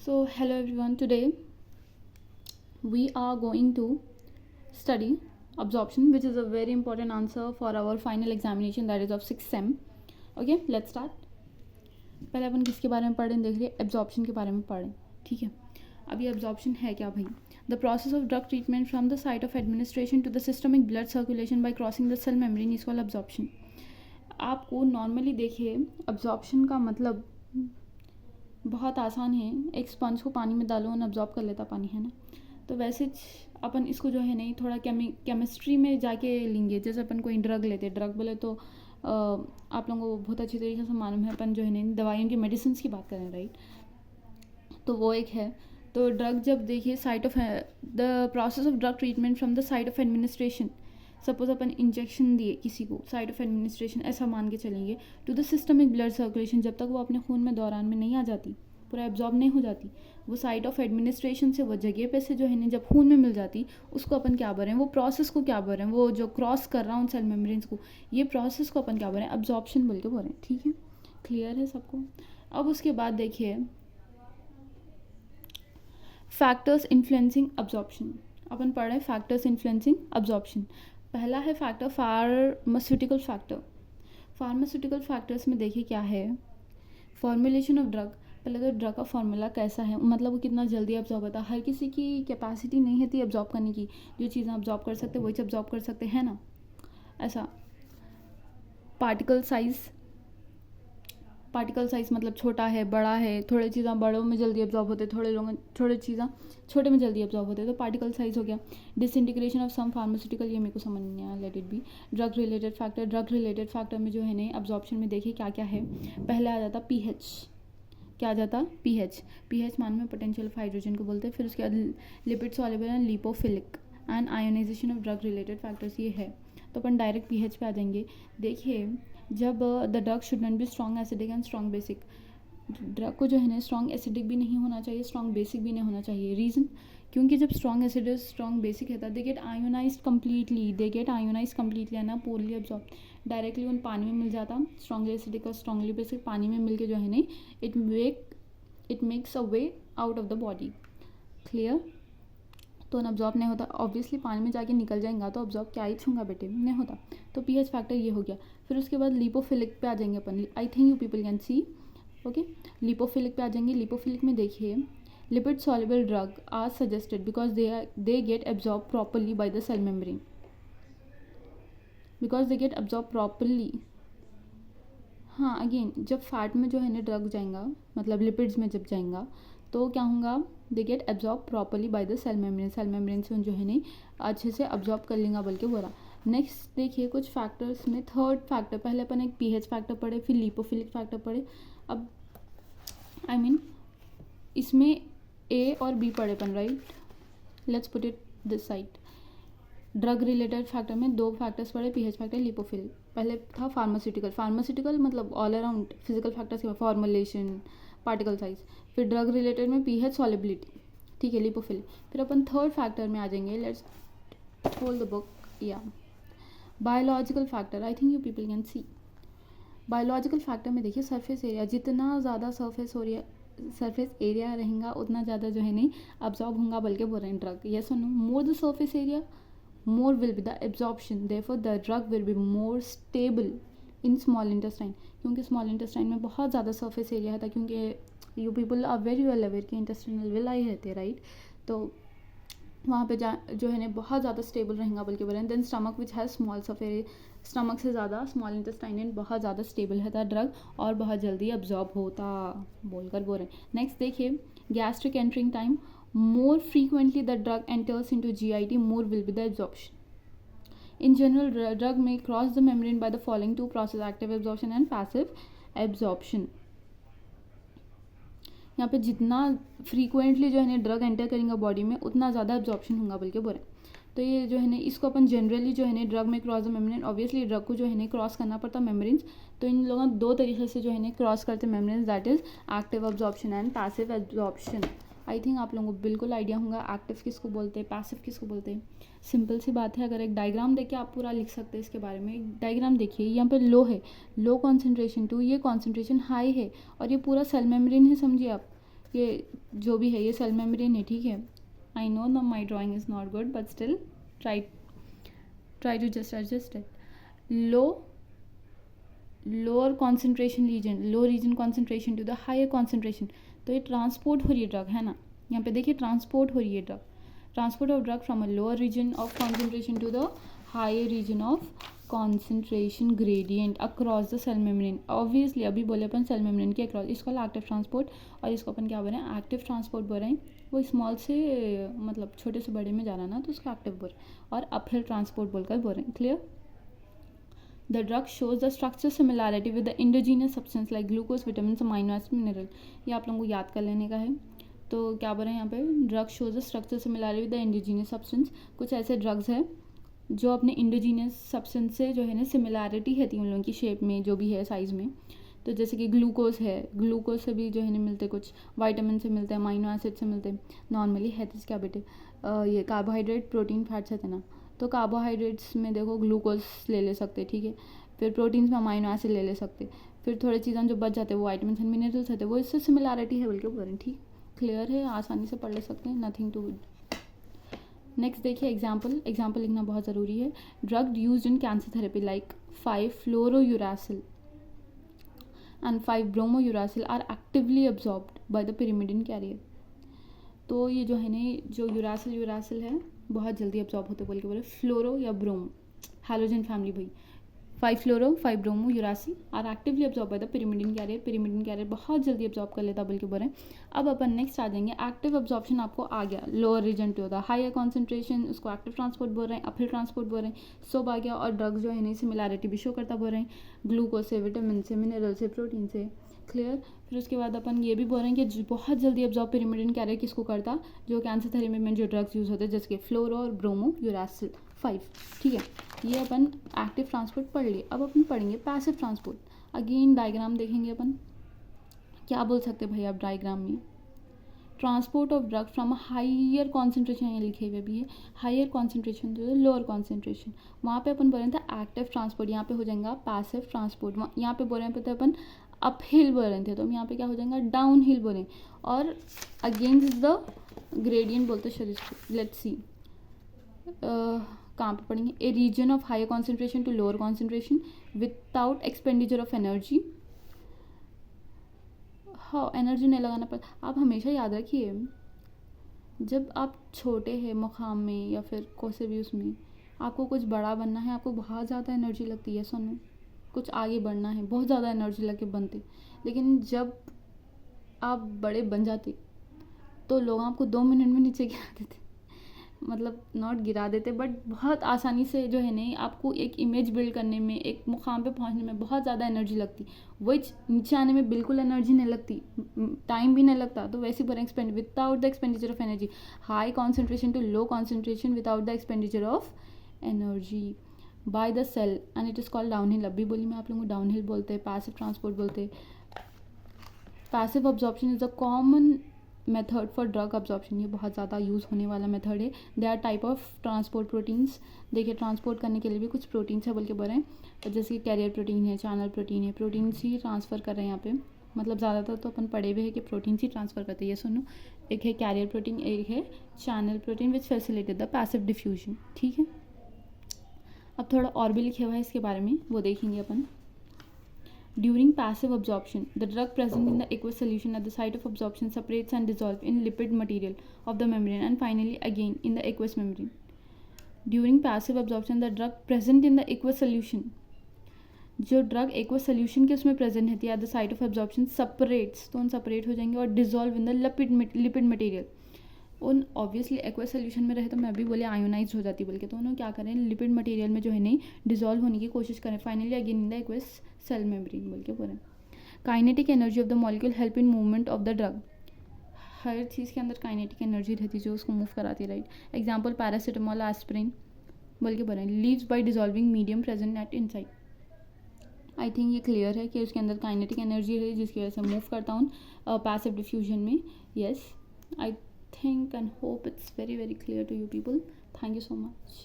So, hello everyone. Today we are going to study absorption, which is a very important answer for our final examination, that is of 6th sem. Okay, let's start. पहले अपन किसके बारे में पढ़ रहे हैं, देख रहे absorption के बारे में पढ़ रहे हैं. ठीक है, अब ये एब्जॉर्प्शन है क्या भाई? The process of drug treatment from the site of administration to the systemic blood circulation by crossing the cell membrane is called absorption. आपको नॉर्मली देखिए एब्जॉर्प्शन का मतलब बहुत आसान है. एक स्पंज को पानी में डालो और एब्जॉर्ब कर लेता पानी, है ना. तो वैसे अपन इसको जो है नहीं थोड़ा केमिस्ट्री में जाके लेंगे. जैसे अपन कोई ड्रग लेते, ड्रग बोले तो आप लोगों को बहुत अच्छी तरीके से मालूम है, अपन जो है नहीं दवाइयों की मेडिसिन की बात करें, राइट. तो वो एक है. तो ड्रग जब देखिए site of the process of drug treatment from the site of administration. Suppose upon injection दिए किसी को, साइट ऑफ एडमिनिस्ट्रेशन ऐसा मान के चलेंगे, to the systemic blood circulation, जब तक वो अपने खून में दौरान में नहीं आ जाती, पूरा एब्जॉर्ब नहीं हो जाती, वो साइट ऑफ एडमिनिस्ट्रेशन से वो जगह पे से जो है ना जब खून में मिल जाती, उसको अपन क्या बोल रहे हैं, वो प्रोसेस को क्या बोल रहे हैं, वो जो क्रॉस कर रहा हूँ सेल मेम्ब्रेन्स को, ये प्रोसेस को अपन क्या बोल रहे हैं, एब्जॉर्प्शन बोल के बोल रहे हैं. ठीक है, क्लियर है सबको. अब उसके बाद देखिए फैक्टर्स इन्फ्लुएंसिंग एब्जॉर्प्शन. अपन पढ़ रहे हैं फैक्टर्स इन्फ्लुएंसिंग एब्जॉर्प्शन. पहला है factor pharmaceutical factor. Pharmaceutical factors में देखिए क्या है, फॉर्मुलेशन ऑफ ड्रग. पहले तो ड्रग का फार्मूला कैसा है, मतलब वो कितना जल्दी अब्जॉर्ब होता है. हर किसी की कैपेसिटी नहीं होती अब्जॉर्ब करने की. जो चीज़ें अब्जॉर्ब कर सकते वही अब्जॉर्ब कर सकते हैं ना. ऐसा पार्टिकल साइज़ मतलब छोटा है बड़ा है, थोड़े चीज़ें बड़ों में जल्दी अब्जॉर्ब होते, थोड़े चीज़ें छोटे में जल्दी अब्जॉर्ब होते, तो पार्टिकल साइज़ हो गया. डिसइंटीग्रेशन ऑफ सम फार्मास्यूटिकल, ये मेरे को समझ नहीं आया, let it be. Drug related factor में जो है नहीं एब्जॉर्प्शन में देखिए क्या क्या है. पहले आ जाता पीएच. क्या आ जाता पीएच मान में पोटेंशियल ऑफ हाइड्रोजन को बोलते हैं. फिर उसके बाद lipid soluble and lipophilic and ionization of drug related factors, ये है. तो अपन डायरेक्ट पीएच पे आ जाएंगे. देखिए जब the drug should not be strong acidic and strong basic. Drug को जो है ना स्ट्रॉन्ग एसिडिक भी नहीं होना चाहिए, स्ट्रॉन्ग बेसिक भी नहीं होना चाहिए. रीज़न, क्योंकि जब स्ट्रॉन्ग एसिडिक स्ट्रॉन्ग बेसिक है they get ionised completely and poorly absorb. Directly उन पानी में मिल जाता. स्ट्रॉन्गली एसिडिक और स्ट्रॉन्गली बेसिक पानी में मिल के जो है नहीं it makes a way out of the body. Clear. तो अब्जॉर्ब नहीं होता, ऑब्वियसली पानी में जाके निकल जाएगा तो अब्जॉर्ब क्या ही छूंगा बेटे, नहीं होता. तो पीएच फैक्टर ये हो गया. फिर उसके बाद लिपोफिलिक पे आ जाएंगे अपन. I think you people can see. Okay, lipophilic पे आ जाएंगे. लिपोफिलिक में देखिए lipid soluble drug are suggested because they get absorb properly by the cell membrane. हाँ, अगेन जब फैट में जो है ना ड्रग जाएगा, मतलब लिपिड्स में जब जाएगा तो क्या होगा, they get absorb properly by the cell membrane से जो है नहीं अच्छे से अब्जॉर्ब कर लेंगे बोल के बोला. नेक्स्ट देखिए कुछ फैक्टर्स में थर्ड फैक्टर, पहले अपन एक पीएच फैक्टर पढ़े, फिर लिपोफिलिक फैक्टर पढ़े. अब इसमें ए और बी पढ़े अपन, right. Let's put it this side. Drug related factor में दो फैक्टर्स पढ़े, पीएच फैक्टर, लिपोफिलिक. पहले था फार्मास्यूटिकल मतलब ऑल अराउंड फिजिकल फैक्टर्स के, फॉर्मुलेशन, पार्टिकल साइज. फिर ड्रग रिलेटेड में पीएच सॉल्युबिलिटी, ठीक है, लिपोफिलिक. फिर अपन थर्ड फैक्टर में आ जाएंगे. Let's hold the book. या biological factor, I think you people can see. Biological factor में देखिए सरफेस एरिया, जितना ज़्यादा सरफेस एरिया रहेगा उतना ज़्यादा जो है नहीं अब्जॉर्ब होगा बल्कि बोल रहे हैं ड्रग. यस और no, more the surface area more will be the absorption, therefore the drug will be more stable in small intestine. क्योंकि small intestine में बहुत ज़्यादा surface area था, क्योंकि you people are very well aware कि intestinal villi रहते, right. तो वहाँ पे जो है ना बहुत ज़्यादा स्टेबल रहेगा बल्कि बोल रहे हैं. Then stomach which has small surface, stomach से ज़्यादा स्मॉल इंटेस्टाइन बहुत ज़्यादा स्टेबल रहता ड्रग और बहुत जल्दी अब्जॉर्ब होता बोलकर बोल रहे हैं. नेक्स्ट देखिए gastric entering time, more frequently the drug enters into GIT, more will be the absorption. In general, drug may cross the membrane by the following two processes: active absorption and passive absorption. यहाँ पे जितना frequently जो है ना drug enter करेंगे body में उतना ज़्यादा एब्जॉर्प्शन होगा बल्कि बोले. तो ये जो है ना इसको अपन जनरली जो है ना ड्रग में cross the membrane, obviously drug को जो है ना क्रॉस करना पड़ता मेम्ब्रेन्स. तो इन लोगों दो तरीके से जो है ना क्रॉस करते membranes, that is active absorption and passive absorption. I think आप लोगों को बिल्कुल आइडिया होगा एक्टिव किसको बोलते हैं, पैसिव किसको बोलते हैं. सिंपल सी बात है, अगर एक डायग्राम देके आप पूरा लिख सकते हैं इसके बारे में. एक डायग्राम देखिए, यहाँ पे लो है, लो कॉन्सेंट्रेशन टू, ये कॉन्सेंट्रेशन हाई है और ये पूरा सेल मेम्ब्रेन है, समझिए आप. ये जो भी है ये सेल मेम्ब्रेन है, ठीक है. I know the my drawing is not good but still try to just adjust it. Lower concentration region, low region concentration to the higher concentration. तो ये ट्रांसपोर्ट हो रही है ड्रग, है ना. यहाँ पे देखिए ट्रांसपोर्ट हो रही है drug. Transport of drug from a lower region of concentration to the higher region of concentration gradient across the cell membrane. Obviously अभी बोले अपन सेल मेम्ब्रेन के अक्रॉस, इसको एक्टिव ट्रांसपोर्ट, और इसको अपन क्या बोल रहे हैं, एक्टिव ट्रांसपोर्ट बोल रहे हैं. वो स्मॉल से मतलब छोटे से बड़े में जा रहा है ना, तो उसको एक्टिव बोल रहे हैं. और अपहिल ट्रांसपोर्ट बोलकर बोल रहे हैं. Clear. The drug shows the structure similarity with the endogenous substance like glucose, vitamins, amino acid, mineral. ये आप लोगों को याद कर लेने का है. तो क्या बोल रहे हैं यहाँ पे, drug shows the structure similarity with the endogenous substance. कुछ ऐसे ड्रग्स है जो अपने इंडोजीनियस सब्सटेंस से जो है ना सिमिलैरिटी है उन लोगों की शेप में, जो भी है साइज़ में. तो जैसे कि ग्लूकोज है, ग्लूकोज से भी जो है ना मिलते, कुछ वाइटामिन से मिलते हैं, अमाइनो एसिड से मिलते हैं. नॉर्मली है तो क्या बेटे, ये कार्बोहाइड्रेट, प्रोटीन, फैट्स है ना. तो कार्बोहाइड्रेट्स में देखो ग्लूकोज ले सकते, ठीक है. फिर प्रोटीन्स में अमाइनो एसिड ले सकते. फिर थोड़े चीज़ें जो बच जाते हैं वो वाइटामिन एंड मिनरल्स होते हैं, वो इससे सिमिलैरिटी है बल्कि बोल रहे हैं. ठीक, क्लियर है, आसानी से पढ़ ले सकते हैं, नथिंग टू. नेक्स्ट देखिए एग्जाम्पल लिखना बहुत ज़रूरी है. Drug used in cancer therapy like 5-fluorouracil and 5-bromouracil are actively absorbed by the pyrimidine carrier. तो ये जो है ना, जो यूरासिल है बहुत जल्दी अब्जॉर्ब होते बोल के बोले. फ्लोरो या ब्रोमो, हैलोजन फैमिली भाई. 5-fluoro 5-bromouracil are actively absorb by the pyrimidine carrier. pyrimidine carrier बहुत जल्दी अब्जॉर्ब कर लेता बोल के बोल रहे हैं. अब अपन नेक्स्ट आ जाएंगे. एक्टिव अब्जॉर्प्शन आपको आ गया, lower region to the higher concentration, उसको एक्टिव ट्रांसपोर्ट बोल रहे हैं, अपहिल ट्रांसपोर्ट बोल रहे हैं. सब आ गया. और ड्रग्स जो है नहीं सिमिलैरिटी भी शो करता बोल रहे हैं, ग्लूकोज से, विटामिन से, मिनरल से, प्रोटीन से. क्लियर. फिर उसके बाद अपन ये भी बोल रहे हैं कि बहुत जल्दी अब्जॉर्ब pyrimidine कैरियर किसको करता, जो कैंसर थेरेपी में जो ड्रग्स यूज़ होते हैं जैसे कि फ्लोरो और ब्रोमोuracil 5. ठीक है, ये अपन एक्टिव ट्रांसपोर्ट पढ़ लिए. अब अपन पढ़ेंगे पैसिव ट्रांसपोर्ट. अगेन डायग्राम देखेंगे अपन. क्या बोल सकते हैं भाई आप डायग्राम में, transport of drug from higher concentration, यहाँ लिखे हुए भी है higher concentration to lower concentration. वहाँ पे अपन बोल रहे थे एक्टिव ट्रांसपोर्ट, यहाँ पे हो जाएगा पैसिव ट्रांसपोर्ट. यहाँ पे बोल रहे थे अपन अप हिल बोल रहे थे, तो हम यहाँ पे क्या हो जाएगा डाउन हिल बोलें. और अगेंस्ट द ग्रेडियंट बोलते शरीर. लेट्स सी कहाँ पे पढ़ेंगे. A region of higher concentration to lower concentration without expenditure of energy. हाँ, एनर्जी नहीं लगाना पड़ता. आप हमेशा याद रखिए, जब आप छोटे हैं मुकाम में या फिर कोई भी उसमें, आपको कुछ बड़ा बनना है, आपको बहुत ज़्यादा एनर्जी लगती है. सुनो, कुछ आगे बढ़ना है, बहुत ज़्यादा एनर्जी लगे बनते. लेकिन जब आप बड़े बन जाते तो लोग आपको 2 मिनट में नीचे गिरा देते. मतलब नॉट गिरा देते बट बहुत आसानी से जो है नहीं, आपको एक इमेज बिल्ड करने में, एक मुकाम पे पहुंचने में बहुत ज़्यादा एनर्जी लगती. वही नीचे आने में बिल्कुल एनर्जी नहीं लगती, टाइम भी नहीं लगता. तो वैसे पर expand without the expenditure of energy, high concentration to low concentration without the expenditure of energy by the cell and it is called downhill. अभी बोली मैं आप लोगों को डाउन हिल बोलते हैं, पैसिव ट्रांसपोर्ट बोलते हैं. Passive absorption is the common method for drug absorption. ये बहुत ज़्यादा यूज़ होने वाला मेथड है. They are type of transport proteins. देखिए ट्रांसपोर्ट करने के लिए भी कुछ प्रोटीन्स है बोल के बोल रहे हैं, जैसे कि कैरियर प्रोटीन है, चैनल प्रोटीन है. प्रोटीन्स ही ट्रांसफ़र कर रहे हैं यहाँ पे. मतलब ज़्यादातर तो अपन पढ़े हुए हैं कि प्रोटीन्स ही ट्रांसफ़र करते हैं. ये सुनो, एक है कैरियर प्रोटीन, एक है channel protein which facilitate the passive diffusion. ठीक है, अब थोड़ा और भी लिखे हुआ है इसके बारे में, वो देखेंगे अपन. During passive absorption, the drug present in the aqueous solution at the site of absorption separates and dissolves in lipid material of the membrane and finally again in the aqueous membrane. During passive absorption, the drug present in the aqueous solution, जो drug aqueous solution के उसमें present रहती है at the site of absorption separates, तो उन separate हो जाएंगे और dissolve in the lipid material. उन ऑब्वियसली एक्वस सोल्यूशन में रहे तो मैं भी बोले आयोनाइज हो जाती बोल के, तो उन्होंने क्या करें लिपिड मटेरियल में जो है नहीं डिजॉल्व होने की कोशिश करें. Finally again in the aqueous cell membrane बोल के बोले. Kinetic energy of the molecule help in movement of the drug. हर चीज़ के अंदर काइनेटिक एनर्जी रहती है जो उसको मूव कराती है. राइट. एग्जाम्पल पैरासीटामोल, एस्पिरिन बोल के बोले. Leaves by dissolving medium present at inside. I think ये क्लियर है कि उसके अंदर काइनेटिक एनर्जी है जिसकी वजह से मूव करता हूँ पैसिव डिफ्यूजन में. Yes, I think and hope it's very clear to you people. Thank you so much.